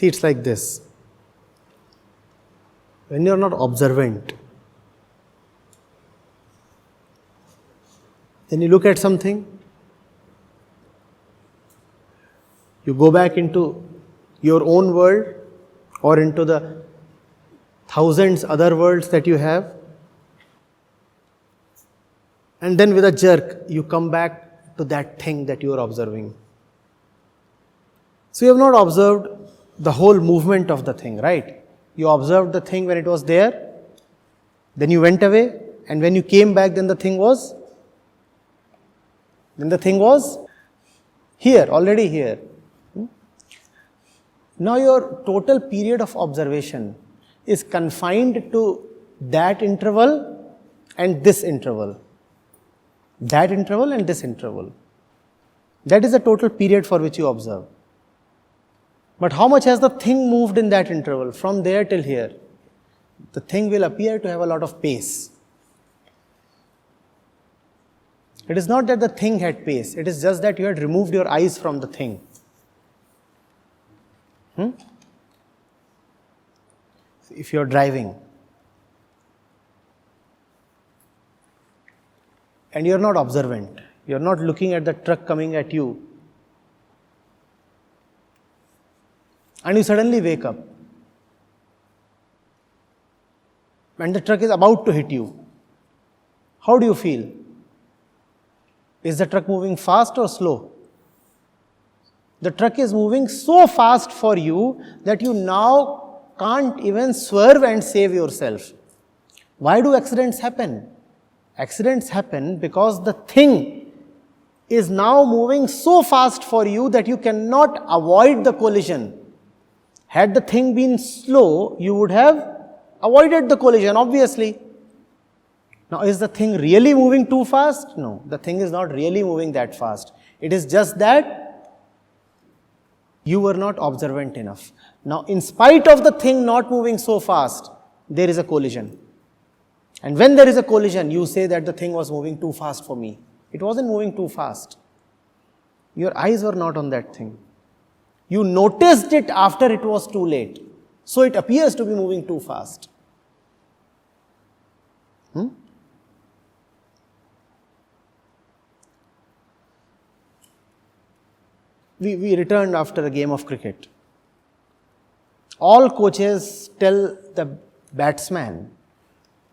See, it's like this. When you are not observant, then you look at something, you go back into your own world or into the thousands other worlds that you have, and then with a jerk, you come back to that thing that you are observing. So you have not observed the whole movement of the thing, right? You observed the thing when it was there, then you went away, and when you came back, then the thing was here, already here. Now your total period of observation is confined to that interval and this interval. That interval and this interval. That is the total period for which you observe. But how much has the thing moved in that interval, from there till here? The thing will appear to have a lot of pace. It is not that the thing had pace, it is just that you had removed your eyes from the thing. If you are driving and you are not observant, you are not looking at the truck coming at you, and you suddenly wake up and the truck is about to hit you, how do you feel? Is the truck moving fast or slow? The truck is moving so fast for you that you now can't even swerve and save yourself. Why do accidents happen? Accidents happen because the thing is now moving so fast for you that you cannot avoid the collision. Had the thing been slow, you would have avoided the collision, obviously. Now, is the thing really moving too fast? No, the thing is not really moving that fast. It is just that you were not observant enough. Now, in spite of the thing not moving so fast, there is a collision. And when there is a collision, you say that the thing was moving too fast for me. It wasn't moving too fast. Your eyes were not on that thing. You noticed it after it was too late. So it appears to be moving too fast. We returned after a game of cricket. All coaches tell the batsman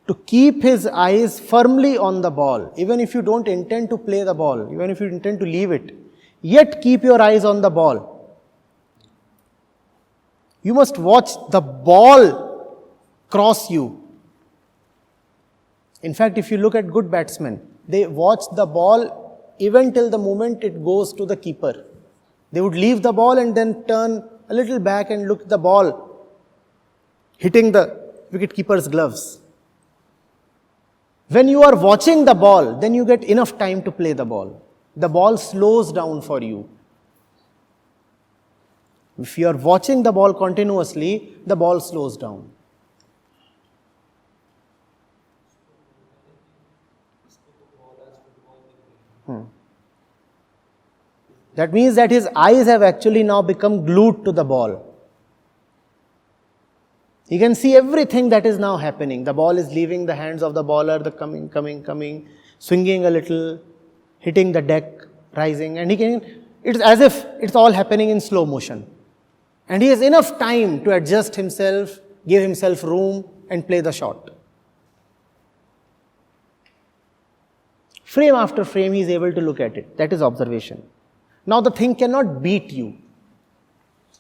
to keep his eyes firmly on the ball, even if you don't intend to play the ball, even if you intend to leave it, yet keep your eyes on the ball. You must watch the ball cross you. In fact, if you look at good batsmen, they watch the ball even till the moment it goes to the keeper. They would leave the ball and then turn a little back and look at the ball hitting the wicket-keeper's gloves. When you are watching the ball, then you get enough time to play the ball. The ball slows down for you. If you are watching the ball continuously, the ball slows down. That means that his eyes have actually now become glued to the ball. He can see everything that is now happening. The ball is leaving the hands of the bowler, the coming, swinging a little, hitting the deck, rising, and it's as if it's all happening in slow motion. And he has enough time to adjust himself, give himself room, and play the shot. Frame after frame, he is able to look at it. That is observation. Now the thing cannot beat you.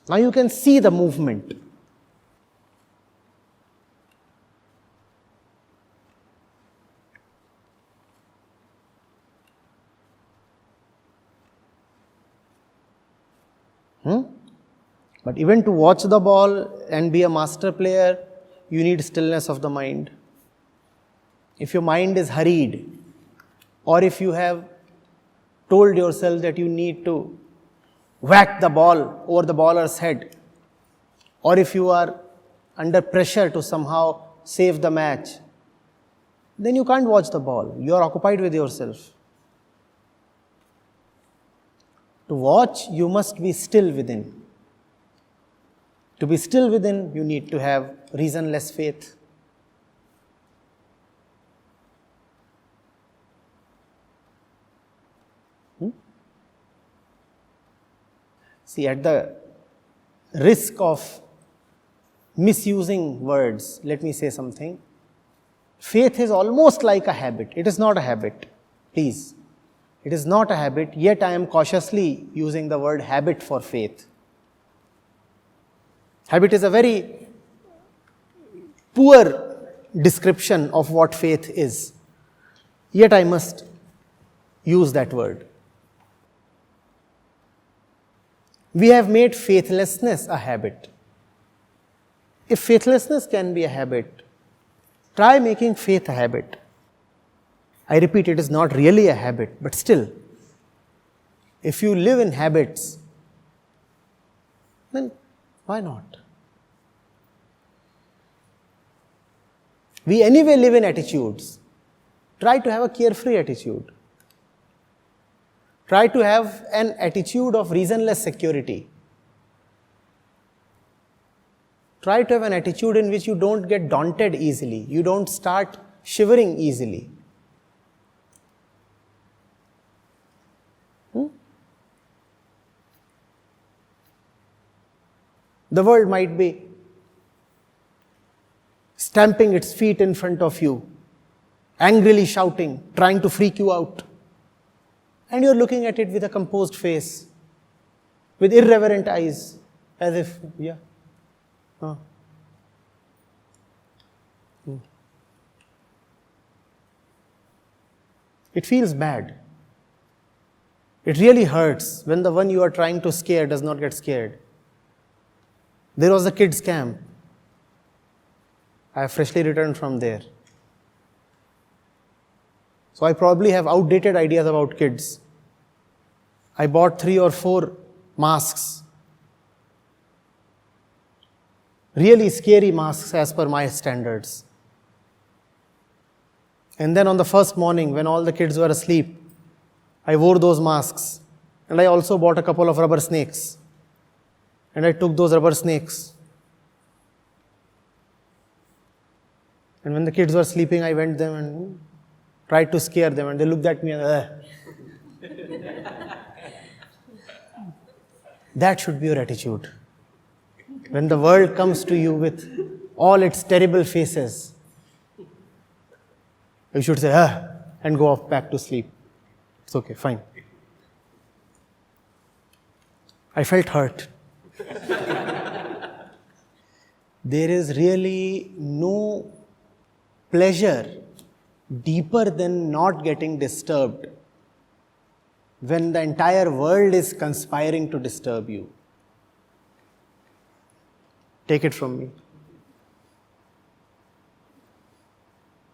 Now you can see the movement. But even to watch the ball and be a master player, you need stillness of the mind. If your mind is hurried, or if you have told yourself that you need to whack the ball over the bowler's head, or if you are under pressure to somehow save the match, then you can't watch the ball. You are occupied with yourself. To watch, you must be still within. To be still within, you need to have reasonless faith. See, at the risk of misusing words, let me say something. Faith is almost like a habit. It is not a habit. Please. It is not a habit, yet I am cautiously using the word habit for faith. Habit is a very poor description of what faith is. Yet I must use that word. We have made faithlessness a habit. If faithlessness can be a habit, try making faith a habit. I repeat, it is not really a habit, but still, if you live in habits, then why not? We anyway live in attitudes. Try to have a carefree attitude. Try to have an attitude of reasonless security. Try to have an attitude in which you don't get daunted easily. You don't start shivering easily. The world might be stamping its feet in front of you, angrily shouting, trying to freak you out. And you're looking at it with a composed face, with irreverent eyes, as if, yeah. It feels bad. It really hurts when the one you are trying to scare does not get scared. There was a kids' camp. I have freshly returned from there. So I probably have outdated ideas about kids. I bought 3 or 4 masks. Really scary masks as per my standards. And then on the first morning, when all the kids were asleep, I wore those masks. And I also bought a couple of rubber snakes. And I took those rubber snakes. And when the kids were sleeping, I went them and tried to scare them. And they looked at me and, That should be your attitude. When the world comes to you with all its terrible faces, you should say, and go off back to sleep. It's okay, fine. I felt hurt. There is really no pleasure deeper than not getting disturbed when the entire world is conspiring to disturb you. Take it from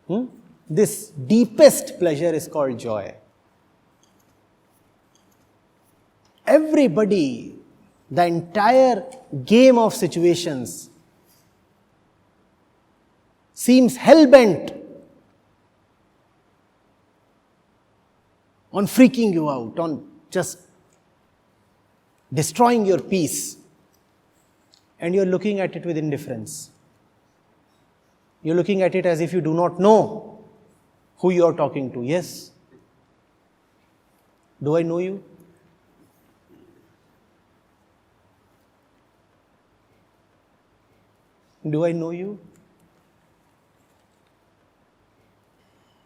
me. This deepest pleasure is called joy. Everybody, the entire game of situations seems hell-bent on freaking you out, on just destroying your peace. And you're looking at it with indifference. You're looking at it as if you do not know who you are talking to. Yes? Do I know you? Do I know you?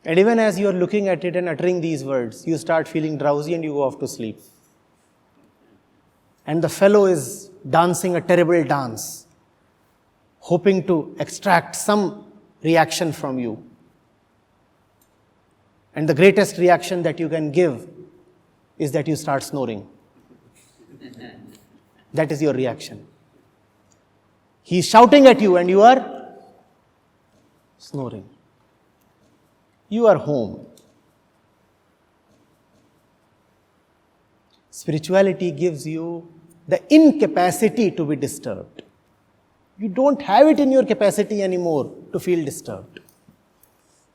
And even as you are looking at it and uttering these words, you start feeling drowsy and you go off to sleep. And the fellow is dancing a terrible dance, hoping to extract some reaction from you. And the greatest reaction that you can give is that you start snoring. That is your reaction. He is shouting at you and you are snoring. You are home. Spirituality gives you the incapacity to be disturbed. You don't have it in your capacity anymore to feel disturbed.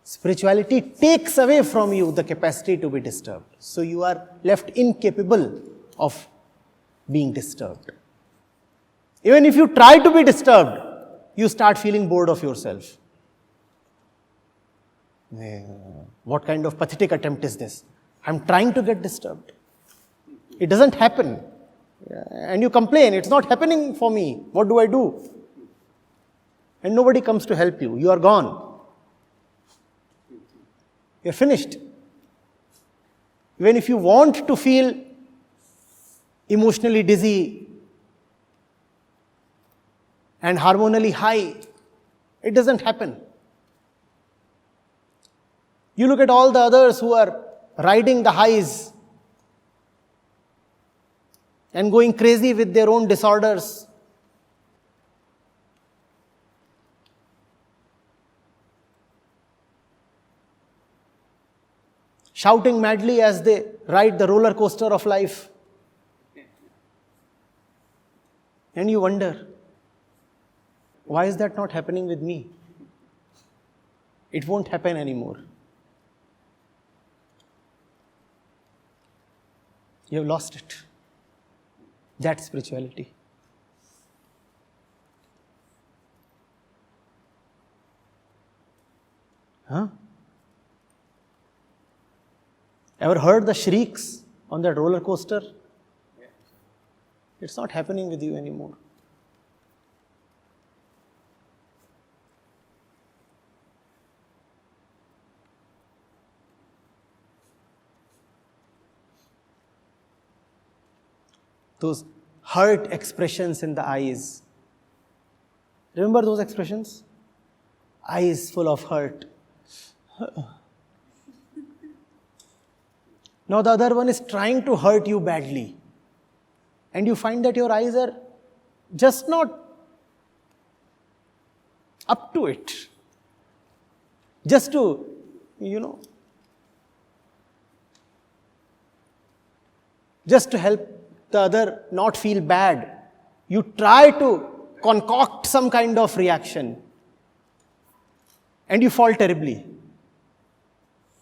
Spirituality takes away from you the capacity to be disturbed. So you are left incapable of being disturbed. Even if you try to be disturbed, you start feeling bored of yourself. What kind of pathetic attempt is this? I'm trying to get disturbed. It doesn't happen. And you complain, it's not happening for me. What do I do? And nobody comes to help you. You are gone. You're finished. Even if you want to feel emotionally dizzy and hormonally high, it doesn't happen. You look at all the others who are riding the highs and going crazy with their own disorders. Shouting madly as they ride the roller coaster of life. And you wonder, why is that not happening with me? It won't happen anymore. You have lost it. That's spirituality. Huh? Ever heard the shrieks on that roller coaster? It's not happening with you anymore. Those hurt expressions in the eyes. Remember those expressions? Eyes full of hurt. Now the other one is trying to hurt you badly. And you find that your eyes are just not up to it. Just to, just to help the other not feel bad, you try to concoct some kind of reaction. And you fall terribly.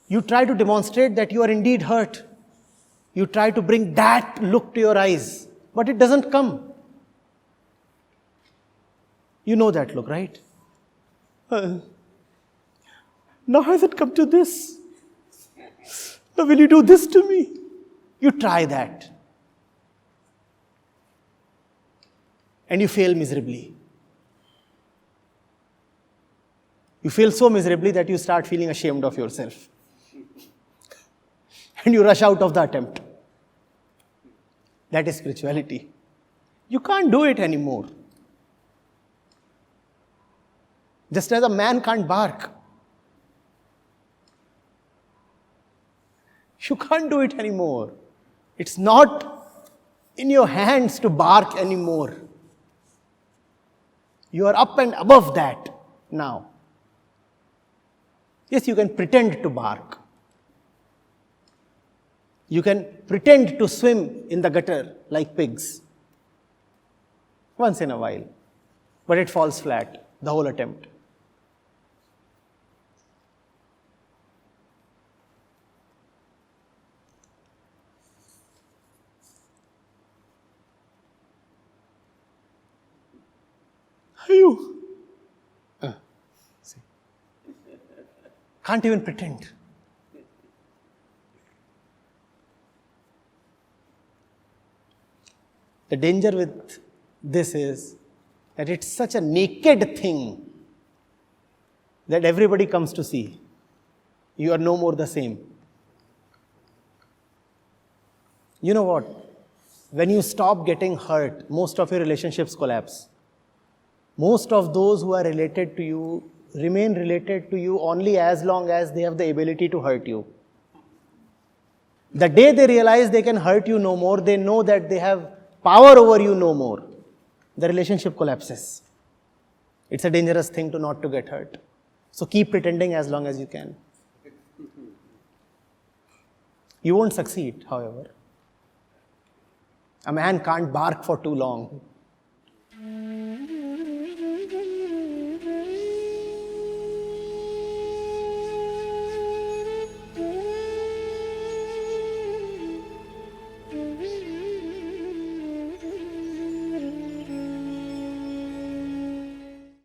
You try to demonstrate that you are indeed hurt. You try to bring that look to your eyes, but it doesn't come. You know that look, right? Now has it come to this? Now will you do this to me? You try that. And you fail miserably. You fail so miserably that you start feeling ashamed of yourself. And you rush out of the attempt. That is spirituality. You can't do it anymore. Just as a man can't bark. You can't do it anymore. It's not in your hands to bark anymore. You are up and above that now. Yes, you can pretend to bark. You can pretend to swim in the gutter like pigs. Once in a while. But it falls flat, the whole attempt. Are you? See. Can't even pretend. The danger with this is that it's such a naked thing that everybody comes to see. You are no more the same. You know what? When you stop getting hurt, most of your relationships collapse. Most of those who are related to you remain related to you only as long as they have the ability to hurt you. The day they realize they can hurt you no more, they know that they have power over you no more, the relationship collapses. It's a dangerous thing to not to get hurt. So keep pretending as long as you can. You won't succeed, however. A man can't bark for too long.